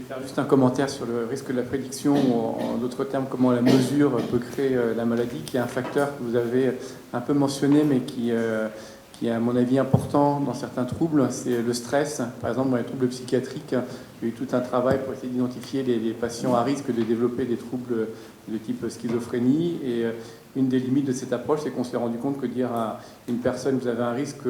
faire juste un commentaire sur le risque de la prédiction, ou en d'autres termes, comment la mesure peut créer la maladie, qui est un facteur que vous avez un peu mentionné, mais qui est à mon avis important dans certains troubles, c'est le stress. Par exemple, dans les troubles psychiatriques, il y a eu tout un travail pour essayer d'identifier les patients à risque de développer des troubles de type schizophrénie. Et une des limites de cette approche, c'est qu'on s'est rendu compte que dire à une personne, vous avez un risque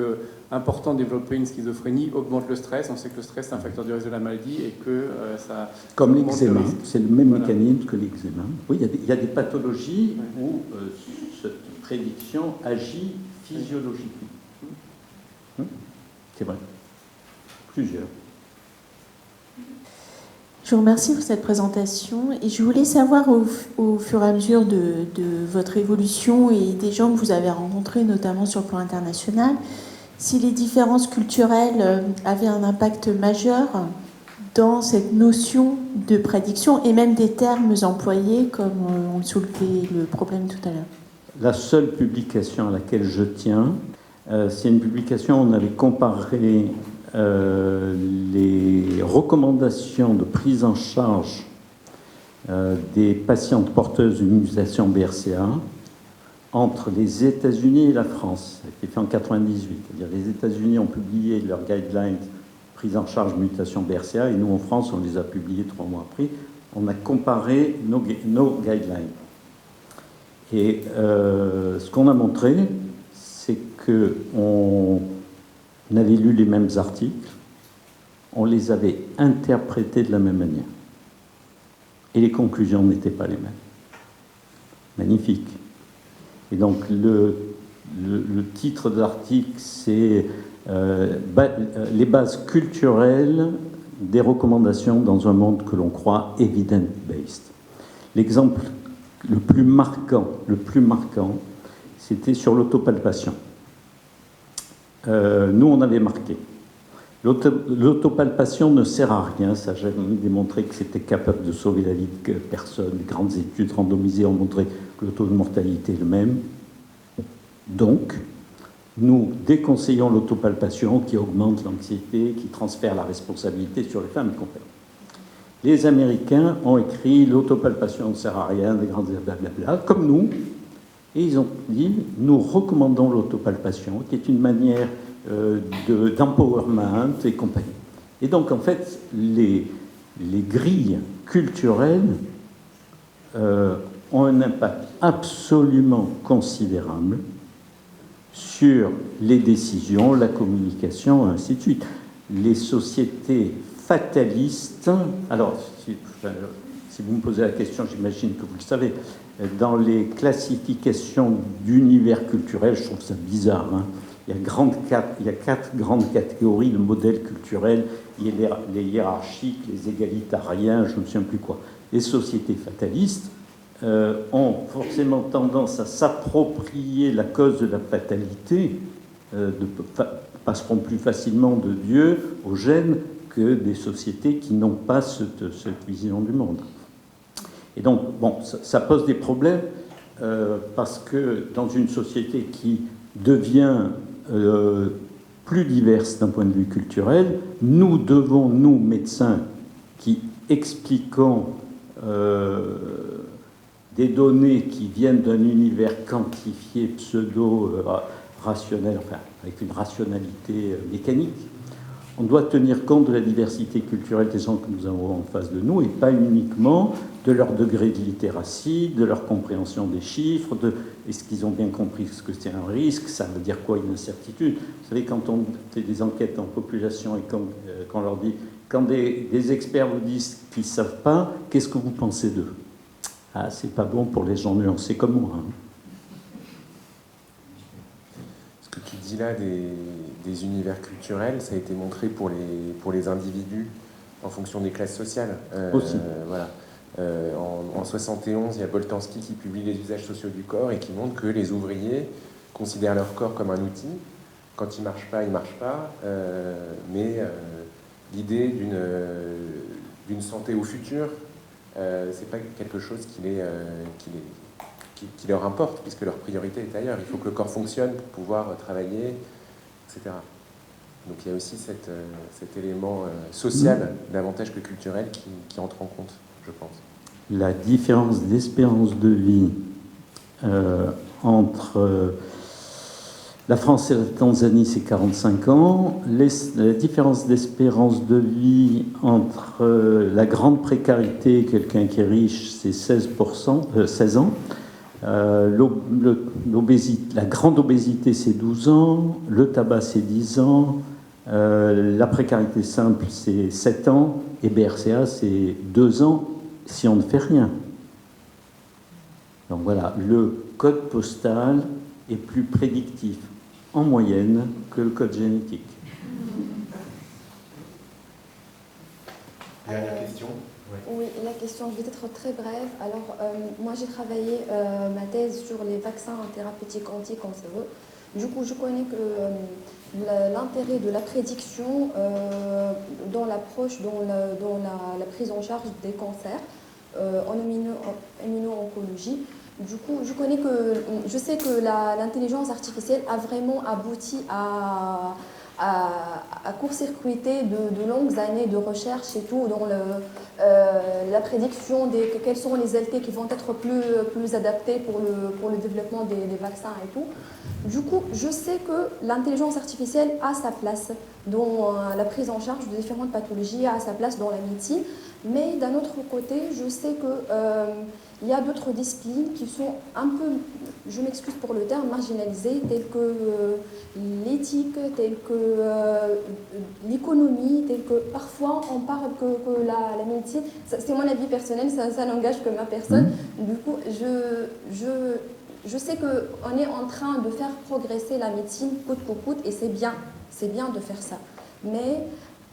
important de développer une schizophrénie, augmente le stress. On sait que le stress, c'est un facteur de risque de la maladie et que ça... Comme l'eczéma, c'est le même mécanisme que l'eczéma. Oui, il y a des pathologies où cette prédiction agit physiologiquement. C'est vrai. Plusieurs. Je vous remercie pour cette présentation et je voulais savoir au fur et à mesure de votre évolution et des gens que vous avez rencontrés, notamment sur le plan international, si les différences culturelles avaient un impact majeur dans cette notion de prédiction et même des termes employés, comme on soulevait le problème tout à l'heure. La seule publication à laquelle je tiens, c'est une publication où on avait comparé les recommandations de prise en charge des patientes porteuses d'une mutation BRCA entre les États-Unis et la France. Ça a été fait en 1998. C'est-à-dire les États-Unis ont publié leurs guidelines prise en charge mutation BRCA et nous en France on les a publiés 3 mois après. On a comparé nos guidelines. Et ce qu'on a montré, c'est qu'on avait lu les mêmes articles, on les avait interprétés de la même manière. Et les conclusions n'étaient pas les mêmes. Magnifique. Et donc le titre de l'article, c'est les bases culturelles des recommandations dans un monde que l'on croit evidence-based. L'exemple le plus marquant, c'était sur l'autopalpation. Nous, on avait marqué. L'autopalpation ne sert à rien. Ça, j'ai démontré que c'était capable de sauver la vie de personne. Les grandes études randomisées ont montré que le taux de mortalité est le même. Donc, nous déconseillons l'autopalpation qui augmente l'anxiété, qui transfère la responsabilité sur les femmes et compagnie. Les Américains ont écrit l'autopalpation ne sert à rien, des grandes blablabla, comme nous. Et ils ont dit, nous recommandons l'autopalpation, qui est une manière d'empowerment et compagnie. Et donc, en fait, les grilles culturelles ont un impact absolument considérable sur les décisions, la communication, ainsi de suite. Les sociétés fatalistes, alors, si vous me posez la question, j'imagine que vous le savez, dans les classifications d'univers culturels, je trouve ça bizarre, hein. Il y a 4 grandes catégories de modèles culturels. Il y a les hiérarchiques, les égalitariens, je ne me souviens plus quoi. Les sociétés fatalistes ont forcément tendance à s'approprier la cause de la fatalité, passeront plus facilement de Dieu au gène que des sociétés qui n'ont pas cette vision du monde. Et donc, bon, ça pose des problèmes parce que dans une société qui devient plus diverse d'un point de vue culturel, nous devons, nous, médecins, qui expliquons des données qui viennent d'un univers quantifié, pseudo-rationnel, enfin, avec une rationalité mécanique, on doit tenir compte de la diversité culturelle des gens que nous avons en face de nous et pas uniquement de leur degré de littératie, de leur compréhension des chiffres, est-ce qu'ils ont bien compris ce que c'est un risque, ça veut dire quoi une incertitude. Vous savez, quand on fait des enquêtes en population et quand on leur dit, quand des experts vous disent qu'ils ne savent pas, qu'est-ce que vous pensez d'eux? Ah, c'est pas bon pour les gens nuancés comme moi. Hein. Ce que tu dis là des univers culturels, ça a été montré pour les individus en fonction des classes sociales. Aussi. Voilà. En 71, il y a Boltanski qui publie les usages sociaux du corps et qui montre que les ouvriers considèrent leur corps comme un outil. Quand il ne marche pas, il ne marche pas. Mais l'idée d'une santé au futur, c'est pas quelque chose qui leur importe, puisque leur priorité est ailleurs. Il faut que le corps fonctionne pour pouvoir travailler, etc. Donc il y a aussi cet élément social davantage que culturel qui entre en compte, je pense. La différence d'espérance de vie entre la France et la Tanzanie, c'est 45 ans. La différence d'espérance de vie entre la grande précarité et quelqu'un qui est riche, c'est 16 ans. La grande obésité, c'est 12 ans. Le tabac, c'est 10 ans. La précarité simple, c'est 7 ans. Et BRCA, c'est 2 ans si on ne fait rien. Donc voilà, le code postal est plus prédictif en moyenne que le code génétique. Dernière question. Oui, la question, je vais être très brève. Alors, moi, j'ai travaillé ma thèse sur les vaccins thérapeutiques anti-cancéreux. Du coup, je connais que l'intérêt de la prédiction dans l'approche, dans la prise en charge des cancers en immuno-oncologie. Du coup, je sais que l'intelligence artificielle a vraiment abouti à court-circuiter de longues années de recherche et tout dans la prédiction de quels sont les LT qui vont être plus adaptés pour le développement des vaccins et tout. Du coup, je sais que l'intelligence artificielle a sa place dans la prise en charge de différentes pathologies, a sa place dans la médecine, mais d'un autre côté, je sais qu'il y a d'autres disciplines qui sont un peu, je m'excuse pour le terme, marginalisées, telles que l'éthique, telles que l'économie, telles que parfois on parle que la médecine, c'est mon avis personnel, ça n'engage que ma personne. Du coup, je sais qu'on est en train de faire progresser la médecine coûte que coûte, et c'est bien de faire ça. Mais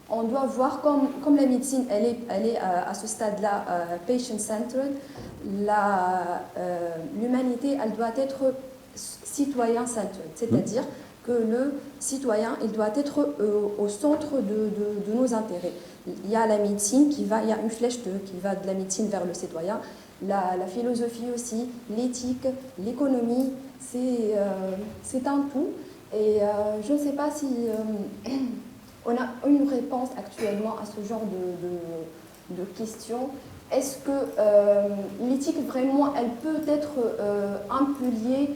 on doit voir, comme la médecine, elle est à ce stade-là patient-centered, l'humanité, elle doit être citoyen-centered, c'est-à-dire que le citoyen, il doit être au centre de nos intérêts. Il y a la médecine il y a une flèche qui va de la médecine vers le citoyen, la philosophie aussi, l'éthique, l'économie, c'est un tout. Et je ne sais pas si on a une réponse actuellement à ce genre de questions. Est-ce que l'éthique, vraiment, elle peut être un peu liée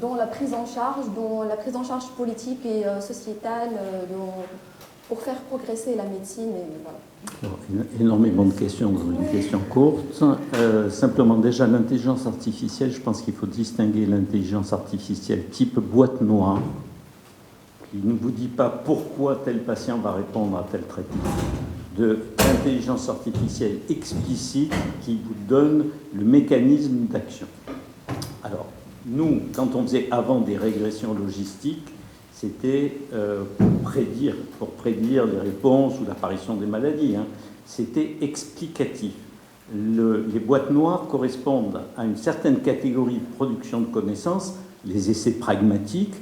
dans la prise en charge politique et sociétale pour faire progresser la médecine et voilà. Alors, énormément de questions dans une question courte. Simplement, déjà, l'intelligence artificielle, je pense qu'il faut distinguer l'intelligence artificielle type boîte noire, qui ne vous dit pas pourquoi tel patient va répondre à tel traitement, de l'intelligence artificielle explicite qui vous donne le mécanisme d'action. Alors, nous, quand on faisait avant des régressions logistiques, c'était pour prédire les réponses ou l'apparition des maladies. C'était explicatif. Les boîtes noires correspondent à une certaine catégorie de production de connaissances, les essais pragmatiques.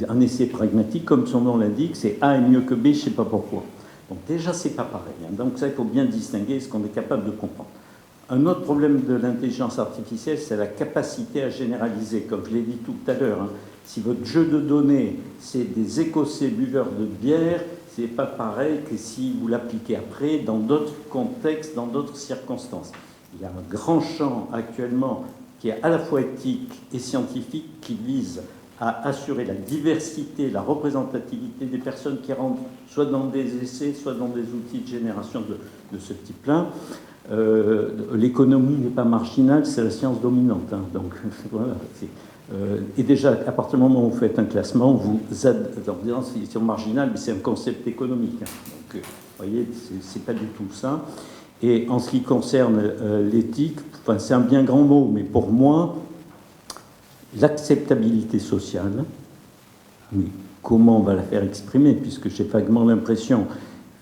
Un essai pragmatique, comme son nom l'indique, c'est A est mieux que B, je ne sais pas pourquoi. Donc déjà, c'est pas pareil. Donc ça, il faut bien distinguer ce qu'on est capable de comprendre. Un autre problème de l'intelligence artificielle, c'est la capacité à généraliser, comme je l'ai dit tout à l'heure. Si votre jeu de données, c'est des Écossais buveurs de bière, ce n'est pas pareil que si vous l'appliquez après dans d'autres contextes, dans d'autres circonstances. Il y a un grand champ actuellement qui est à la fois éthique et scientifique qui vise à assurer la diversité, la représentativité des personnes qui rentrent soit dans des essais, soit dans des outils de génération de ce type-là. L'économie n'est pas marginale, c'est la science dominante. Donc voilà. Et déjà, à partir du moment où vous faites un classement, vous en disant c'est marginal, mais c'est un concept économique. Donc, vous voyez, c'est pas du tout ça. Et en ce qui concerne l'éthique, enfin, c'est un bien grand mot, mais pour moi, l'acceptabilité sociale, oui, comment on va la faire exprimer, puisque j'ai vaguement l'impression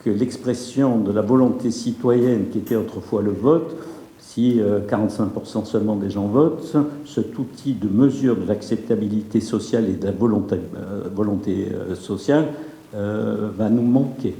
que l'expression de la volonté citoyenne, qui était autrefois le vote, si 45% seulement des gens votent, cet outil de mesure de l'acceptabilité sociale et de la volonté sociale va nous manquer.